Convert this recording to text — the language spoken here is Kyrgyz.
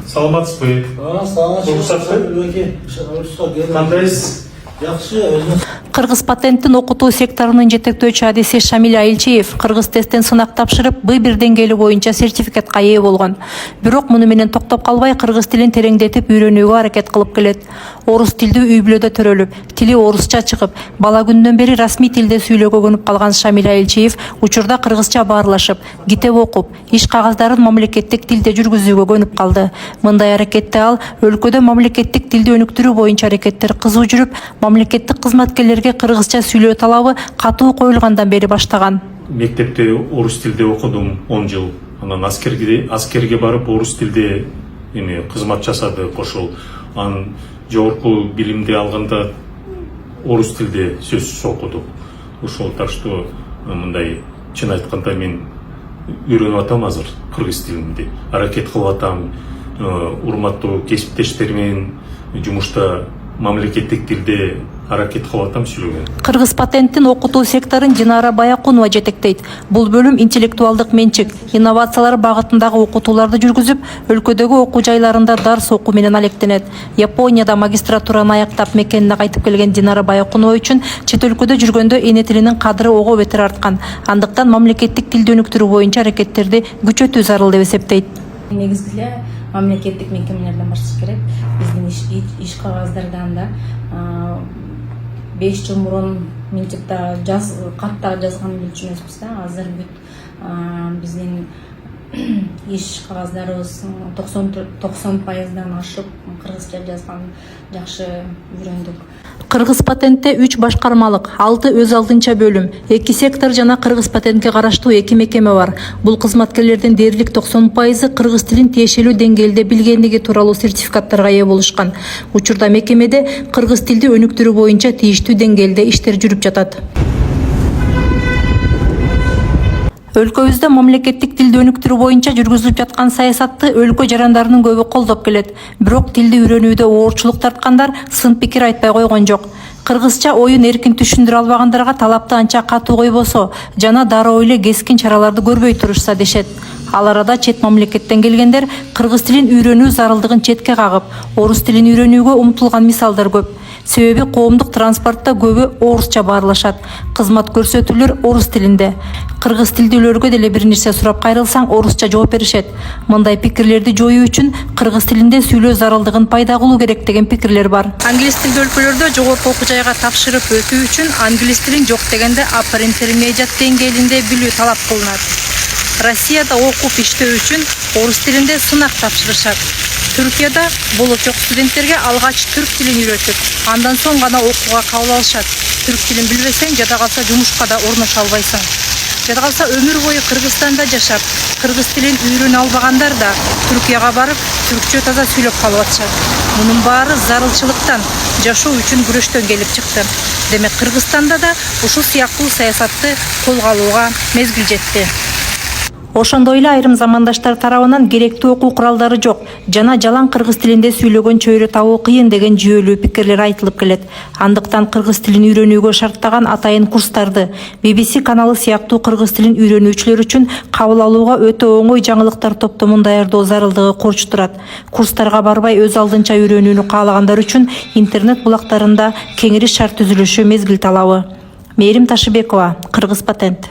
Саламатсызбы? Кандайсыз? Кыргыз патенттин окутуу секторунун жетектөөчү адиси Шамил Айылчиев кыргыз тесттен сынак тапшырып Б1 деңгээли боюнча сертификатка ээ болгон. Бирок муну менен токтоп калбай кыргыз тилин тереңдетип үйрөнүүгө аракет кылып келет. Орус тилдүү үй-бүлөдө төрөлүп, тили орусча чыгып, бала күндөн бери расмий тилде сүйлөөгө көнүп калган Шамил Айылчиев учурда кыргызча баарлашып, китеп окуп, иш кагаздарын мамлекеттик тилде жүргүзүүгө көнүп калды. Мындай аракетте ал өлкөдө мамлекеттик тилди өнүктүрүү боюнча аракеттер кызуу жүрүп, мамлекеттик кызматкерлерге кыргызча сүйлөө талабы катуу коюлгандан бери баштаган. Мектепте орус тилде окудум 10 жыл. Анан аскерге барып орус тилде кызмат жасады кошул. Анан жогорку билимди алганда орус тилде сөзсүз окудук. Ошол так что мындай чын айтканда мен үйрөнүп атам азыр кыргыз тилинди. Аракет кылып атам. Урматтуу кесиптештер менен жумушта мамлекеттик тилде аракет кылып атам сүйлөгөн. Кыргыз патенттин окутуу секторун Динара Баякунова жетектейт. Бул бөлүм интеллектуалдык менчик, инновациялар багытындагы окутууларды жүргүзүп, өлкөдөгү окуу жайларында дарс окуу менен алектенет. Японияда магистратураны аяктап мекенине кайтып келген Динара Баякунова үчүн чет өлкөдө жүргөндө эне тилинин кадыры ого бетер арткан. Андыктан мамлекеттик тилди өнүктүрүү боюнча аракеттерди күчөтүү зарыл деп эсептейт. Негизги мамлекеттик мекемелерден башташ керек. Биздин иш кагаздардан да 5 жыл мурун мынчыкта катта жазган билчүмүзбүз да. Азыр бүт биздин иш кагаздарыбыз 90% ашып кыргызча жазган, жакшы үйрөндүк. Кыргыз патентте 3 башкармалык, 6 өз алдынча бөлүм, 2 сектор жана кыргыз патентке караштуу 2 мекеме бар. Бул кызматкерлердин дээрлик 90% кыргыз тилин тиешелүү деңгээлде билгендиги тууралуу сертификаттарга ээ болушкан. Учурда мекемеде кыргыз тилди өнүктүрүү боюнча тийиштүү деңгээлде иштер жүрүп жатат. Өлкөбүздө мамлекеттик тилди өнүктүрүү боюнча жүргүзүлүп жаткан саясатты өлкө жарандарынын көбү колдоп келет. Бирок тилди үйрөнүүдө оорчулук тарткандар сын пикир айтпай койгон жок. Кыргызча оюн эркин түшүндүрө албагандарга талапты анча катуу койбосо жана дароо эле кескин чараларды көрбөй турушса дешет. Ал арада чет мамлекеттен келгендер кыргыз тилин үйрөнүү зарылдыгын четке кагып, орус тилин үйрөнүүгө умтулган мисалдар көп. Себеби коомдук транспортто көбү орусча баарлашат. Кызмат көрсөтүүлөр орус тилинде. Кыргыз тилдүүлөргө деле бир нерсе сурап кайрылсаң орусча жооп беришет. Мындай пикирлерди жоюу үчүн кыргыз тилинде сүйлөө зарылдыгын пайда кылуу керек деген пикирлер бар. Англис тилдүү өлкөлөрдө жогорку окуу жайга тапшырып өтүү үчүн англис тилин жок дегенде upper intermediate деңгээлинде билүү талап кылынат. Россияда окуп иштөө үчүн орус тилинде сынак тапшырышат. Түркияда болочок студенттерге алгач түрк тилин үйрөтүп, андан соң гана окууга кабыл алышат. Түрк тилин билбесең, жада калса жумушка да орношо албайсың. Жада калса өмүр бою Кыргызстанда жашап, кыргыз тилин үйрөнө албагандар да Түркияга барып, түркчө таза сүйлөп калып атышат. Мунун баары зарылчылыктан, жашоо үчүн күрөштөн келип чыкты. Демек Кыргызстанда да ушул сыяктуу саясатты колго алууга мезгил жетти. Ошондой эле айрым замандаштар тарабынан керектүү окуу куралдары жок жана жалаң кыргыз тилинде сүйлөгөн чөйрө табуу кыйын деген жүйөлүү пикирлер айтылып келет. Андыктан кыргыз тилин үйрөнүүгө шарттаган атайын курстарды BBC каналы сыяктуу кыргыз тилин үйрөнүүчүлөр үчүн кабыл алууга өтө оңой жаңылыктар топтомун даярдоо зарылдыгы корч турат. Курстарга барбай өз алдынча үйрөнүүнү каалагандар үчүн интернет булактарында кеңири шарт түзүлүшү мезгил талабы. Мээрим Ташыбекова, Кыргыз патент.